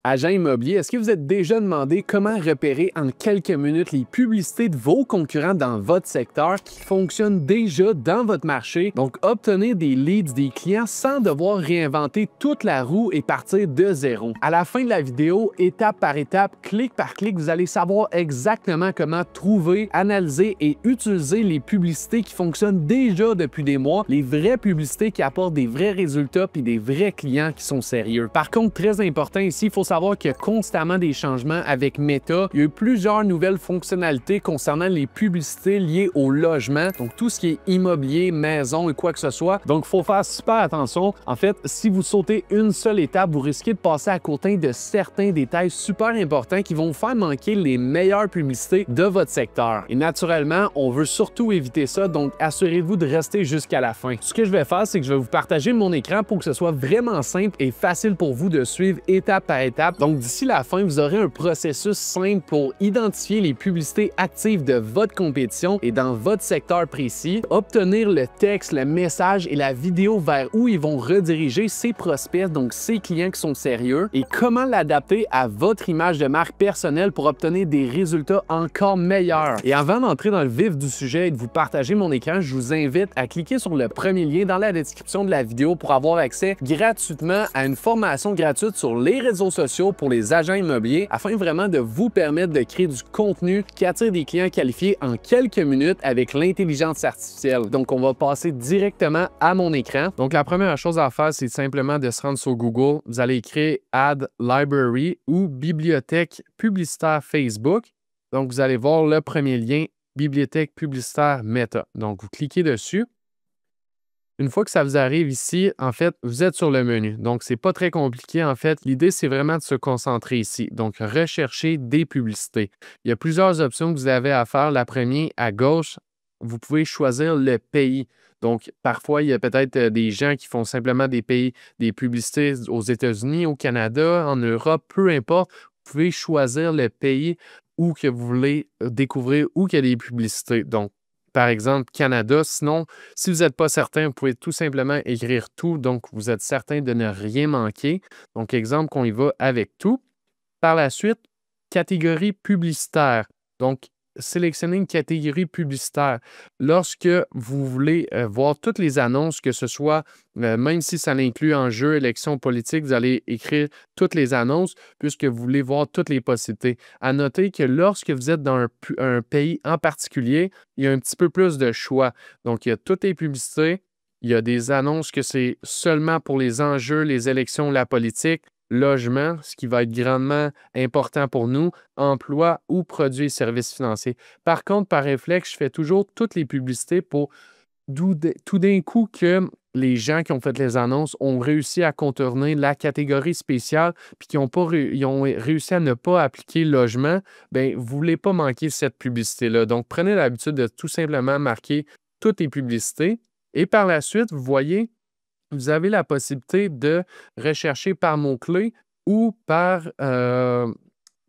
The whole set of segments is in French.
Agent immobilier, est-ce que vous êtes déjà demandé comment repérer en quelques minutes les publicités de vos concurrents dans votre secteur qui fonctionnent déjà dans votre marché? Donc, obtenir des leads des clients sans devoir réinventer toute la roue et partir de zéro. À la fin de la vidéo, étape par étape, clic par clic, vous allez savoir exactement comment trouver, analyser et utiliser les publicités qui fonctionnent déjà depuis des mois, les vraies publicités qui apportent des vrais résultats puis des vrais clients qui sont sérieux. Par contre, très important ici, il faut savoir qu'il y a constamment des changements avec Meta. Il y a eu plusieurs nouvelles fonctionnalités concernant les publicités liées au logement, donc tout ce qui est immobilier, maison et quoi que ce soit. Donc, il faut faire super attention. En fait, si vous sautez une seule étape, vous risquez de passer à côté de certains détails super importants qui vont faire manquer les meilleures publicités de votre secteur. Et naturellement, on veut surtout éviter ça, donc assurez-vous de rester jusqu'à la fin. Ce que je vais faire, c'est que je vais vous partager mon écran pour que ce soit vraiment simple et facile pour vous de suivre étape par étape. Donc, d'ici la fin, vous aurez un processus simple pour identifier les publicités actives de votre compétition et dans votre secteur précis, obtenir le texte, le message et la vidéo vers où ils vont rediriger ces prospects, donc ces clients qui sont sérieux, et comment l'adapter à votre image de marque personnelle pour obtenir des résultats encore meilleurs. Et avant d'entrer dans le vif du sujet et de vous partager mon écran, je vous invite à cliquer sur le premier lien dans la description de la vidéo pour avoir accès gratuitement à une formation gratuite sur les réseaux sociaux pour les agents immobiliers afin vraiment de vous permettre de créer du contenu qui attire des clients qualifiés en quelques minutes avec l'intelligence artificielle. Donc, on va passer directement à mon écran. Donc, la première chose à faire, c'est simplement de se rendre sur Google. Vous allez écrire Ad Library ou Bibliothèque publicitaire Facebook. Donc, vous allez voir le premier lien, Bibliothèque publicitaire Meta. Donc, vous cliquez dessus. Une fois que ça vous arrive ici, en fait, vous êtes sur le menu. Donc, c'est pas très compliqué. En fait, l'idée, c'est vraiment de se concentrer ici. Donc, rechercher des publicités. Il y a plusieurs options que vous avez à faire. La première, à gauche, vous pouvez choisir le pays. Donc, parfois, il y a peut-être des gens qui font simplement des publicités aux États-Unis, au Canada, en Europe, peu importe. Vous pouvez choisir le pays où que vous voulez découvrir où il y a des publicités. Donc, par exemple, Canada. Sinon, si vous n'êtes pas certain, vous pouvez tout simplement écrire tout. Donc, vous êtes certain de ne rien manquer. Donc, exemple qu'on y va avec tout. Par la suite, catégorie publicitaire. Donc, sélectionnez une catégorie publicitaire. Lorsque vous voulez voir toutes les annonces, que ce soit, même si ça l'inclut enjeux, élections politiques, vous allez écrire toutes les annonces puisque vous voulez voir toutes les possibilités. À noter que lorsque vous êtes dans un pays en particulier, il y a un petit peu plus de choix. Donc, il y a toutes les publicités, il y a des annonces que c'est seulement pour les enjeux, les élections, la politique, logement, ce qui va être grandement important pour nous, emploi ou produits et services financiers. Par contre, par réflexe, je fais toujours toutes les publicités pour tout d'un coup que les gens qui ont fait les annonces ont réussi à contourner la catégorie spéciale puis qui ont réussi à ne pas appliquer logement, bien, vous ne voulez pas manquer cette publicité-là. Donc, prenez l'habitude de tout simplement marquer toutes les publicités et par la suite, vous voyez, vous avez la possibilité de rechercher par mots-clés ou par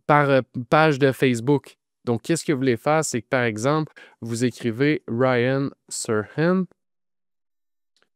page de Facebook. Donc, qu'est-ce que vous voulez faire? C'est que, par exemple, vous écrivez Ryan Serhant.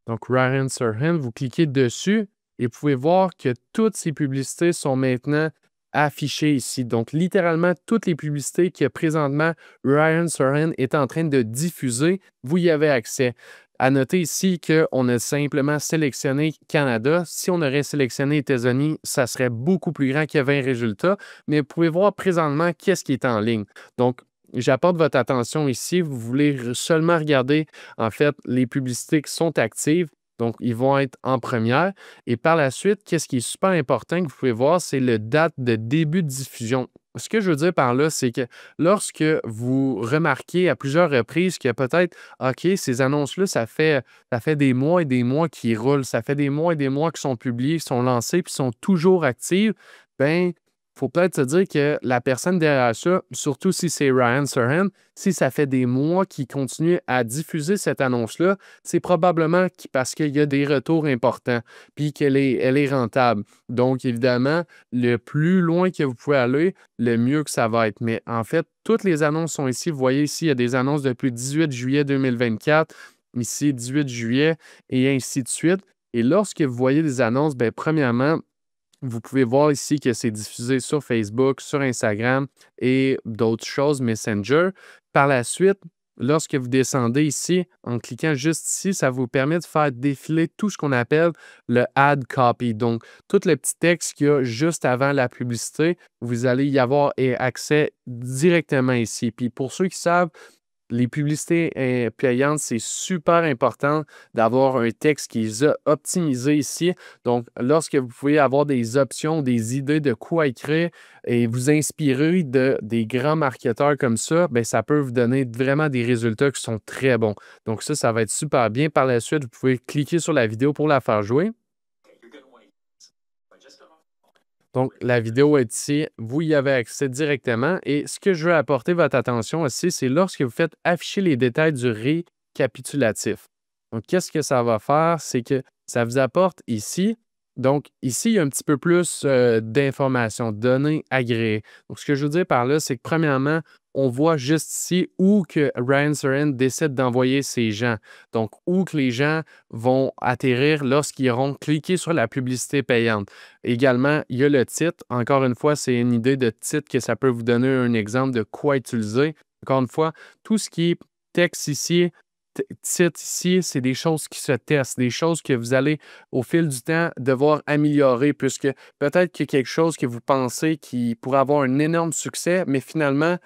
Donc, Ryan Serhant, vous cliquez dessus et vous pouvez voir que toutes ces publicités sont maintenant affichées ici. Donc, littéralement, toutes les publicités que présentement Ryan Serhant est en train de diffuser, vous y avez accès. À noter ici qu'on a simplement sélectionné Canada. Si on aurait sélectionné États-Unis, ça serait beaucoup plus grand qu'il y avait un résultat. Mais vous pouvez voir présentement qu'est-ce qui est en ligne. Donc, j'apporte votre attention ici. Vous voulez seulement regarder, en fait, les publicités qui sont actives. Donc, ils vont être en première. Et par la suite, qu'est-ce qui est super important que vous pouvez voir, c'est le date de début de diffusion. Ce que je veux dire par là, c'est que lorsque vous remarquez à plusieurs reprises que peut-être, OK, ces annonces-là, ça fait des mois et des mois qu'ils roulent, ça fait des mois et des mois qu'ils sont publiés, qu'ils sont lancés, puis sont toujours actives, bien, il faut peut-être se dire que la personne derrière ça, surtout si c'est Ryan Serhant, si ça fait des mois qu'il continue à diffuser cette annonce-là, c'est probablement parce qu'il y a des retours importants puis elle est rentable. Donc, évidemment, le plus loin que vous pouvez aller, le mieux que ça va être. Mais en fait, toutes les annonces sont ici. Vous voyez ici, il y a des annonces depuis le 18 juillet 2024, ici 18 juillet et ainsi de suite. Et lorsque vous voyez des annonces, bien, premièrement, Vous pouvez voir ici que c'est diffusé sur Facebook, sur Instagram et d'autres choses, Messenger. Par la suite, lorsque vous descendez ici, en cliquant juste ici, ça vous permet de faire défiler tout ce qu'on appelle le ad copy. Donc, tout le petit texte qu'il y a juste avant la publicité, vous allez y avoir accès directement ici. Puis pour ceux qui savent, les publicités payantes, c'est super important d'avoir un texte qui est optimisé ici. Donc, lorsque vous pouvez avoir des options, des idées de quoi écrire et vous inspirer des grands marketeurs comme ça, bien, ça peut vous donner vraiment des résultats qui sont très bons. Donc, ça va être super bien. Par la suite, vous pouvez cliquer sur la vidéo pour la faire jouer. Donc, la vidéo est ici, vous y avez accès directement. Et ce que je veux apporter votre attention aussi, c'est lorsque vous faites afficher les détails du récapitulatif. Donc, qu'est-ce que ça va faire? C'est que ça vous apporte ici. Donc, ici, il y a un petit peu plus d'informations, données agréées. Donc, ce que je veux dire par là, c'est que premièrement, on voit juste ici où que Ryan Surend décide d'envoyer ses gens. Donc, où que les gens vont atterrir lorsqu'ils auront cliqué sur la publicité payante. Également, il y a le titre. Encore une fois, c'est une idée de titre que ça peut vous donner un exemple de quoi utiliser. Encore une fois, tout ce qui est texte ici, titre ici, c'est des choses qui se testent, des choses que vous allez, au fil du temps, devoir améliorer, puisque peut-être qu'il y a quelque chose que vous pensez qui pourrait avoir un énorme succès, mais finalement,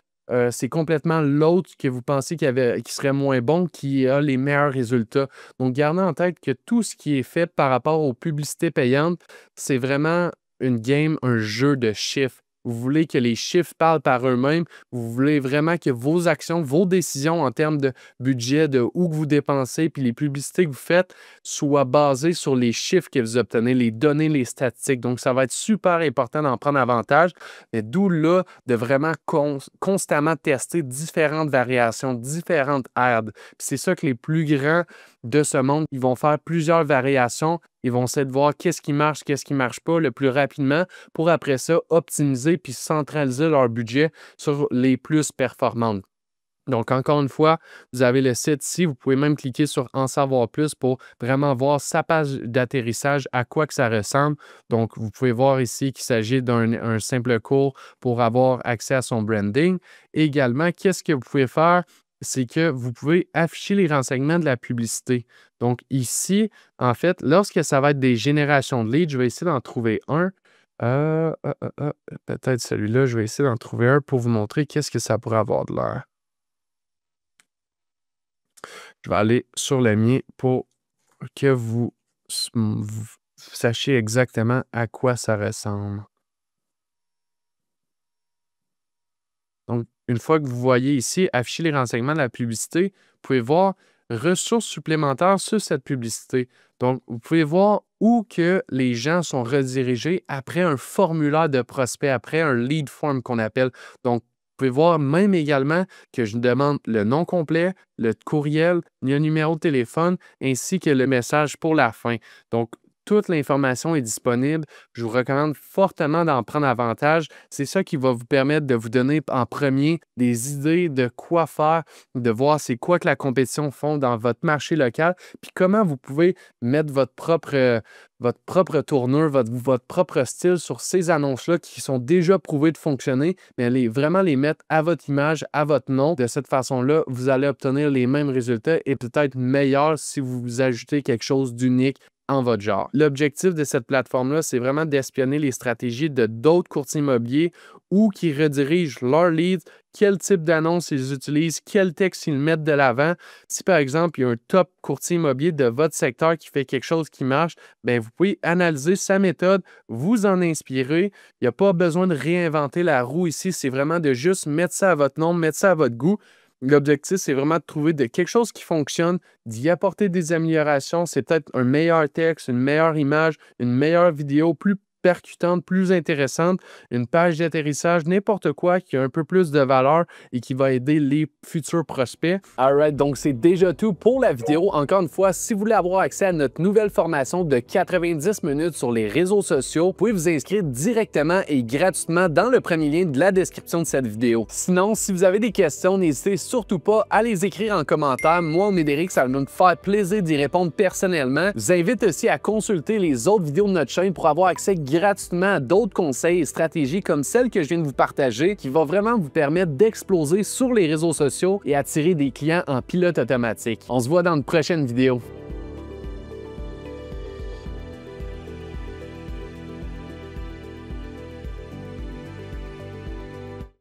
c'est complètement l'autre que vous pensez qui serait moins bon, qui a les meilleurs résultats. Donc, gardez en tête que tout ce qui est fait par rapport aux publicités payantes, c'est vraiment une game, un jeu de chiffres. Vous voulez que les chiffres parlent par eux-mêmes. Vous voulez vraiment que vos actions, vos décisions en termes de budget, de où que vous dépensez, puis les publicités que vous faites soient basées sur les chiffres que vous obtenez, les données, les statistiques. Donc, ça va être super important d'en prendre avantage. Mais d'où là de vraiment constamment tester différentes variations, différentes ads. Puis c'est ça que les plus grands de ce monde, ils vont faire plusieurs variations. Ils vont essayer de voir qu'est-ce qui marche pas le plus rapidement pour après ça optimiser puis centraliser leur budget sur les plus performantes. Donc, encore une fois, vous avez le site ici. Vous pouvez même cliquer sur En savoir plus pour vraiment voir sa page d'atterrissage, à quoi que ça ressemble. Donc, vous pouvez voir ici qu'il s'agit d'un simple cours pour avoir accès à son branding. Également, qu'est-ce que vous pouvez faire? C'est que vous pouvez afficher les renseignements de la publicité. Donc, ici, en fait, lorsque ça va être des générations de leads, je vais essayer d'en trouver un. Peut-être celui-là, je vais essayer d'en trouver un pour vous montrer qu'est-ce que ça pourrait avoir de l'air. Je vais aller sur le mien pour que vous sachiez exactement à quoi ça ressemble. Donc, une fois que vous voyez ici afficher les renseignements de la publicité, vous pouvez voir ressources supplémentaires sur cette publicité. Donc, vous pouvez voir où que les gens sont redirigés après un formulaire de prospect, après un lead form qu'on appelle. Donc, vous pouvez voir même également que je demande le nom complet, le courriel, le numéro de téléphone, ainsi que le message pour la fin. Donc, toute l'information est disponible. Je vous recommande fortement d'en prendre avantage. C'est ça qui va vous permettre de vous donner en premier des idées de quoi faire, de voir c'est quoi que la compétition font dans votre marché local, puis comment vous pouvez mettre votre propre tournure, votre propre style sur ces annonces-là qui sont déjà prouvées de fonctionner, mais vraiment les mettre à votre image, à votre nom. De cette façon-là, vous allez obtenir les mêmes résultats et peut-être meilleurs si vous ajoutez quelque chose d'unique en votre genre. L'objectif de cette plateforme-là, c'est vraiment d'espionner les stratégies de d'autres courtiers immobiliers ou qui redirigent leurs leads, quel type d'annonce ils utilisent, quel texte ils mettent de l'avant. Si par exemple, il y a un top courtier immobilier de votre secteur qui fait quelque chose qui marche, bien, vous pouvez analyser sa méthode, vous en inspirer. Il n'y a pas besoin de réinventer la roue ici, c'est vraiment de juste mettre ça à votre nom, mettre ça à votre goût. L'objectif, c'est vraiment de trouver quelque chose qui fonctionne, d'y apporter des améliorations. C'est peut-être un meilleur texte, une meilleure image, une meilleure vidéo, plus percutante, plus intéressante, une page d'atterrissage, n'importe quoi qui a un peu plus de valeur et qui va aider les futurs prospects. Alright, donc c'est déjà tout pour la vidéo. Encore une fois, si vous voulez avoir accès à notre nouvelle formation de 90 minutes sur les réseaux sociaux, vous pouvez vous inscrire directement et gratuitement dans le premier lien de la description de cette vidéo. Sinon, si vous avez des questions, n'hésitez surtout pas à les écrire en commentaire. Moi, Médéric, ça va me faire plaisir d'y répondre personnellement. Je vous invite aussi à consulter les autres vidéos de notre chaîne pour avoir accès gratuitement d'autres conseils et stratégies comme celles que je viens de vous partager qui vont vraiment vous permettre d'exploser sur les réseaux sociaux et attirer des clients en pilote automatique. On se voit dans une prochaine vidéo.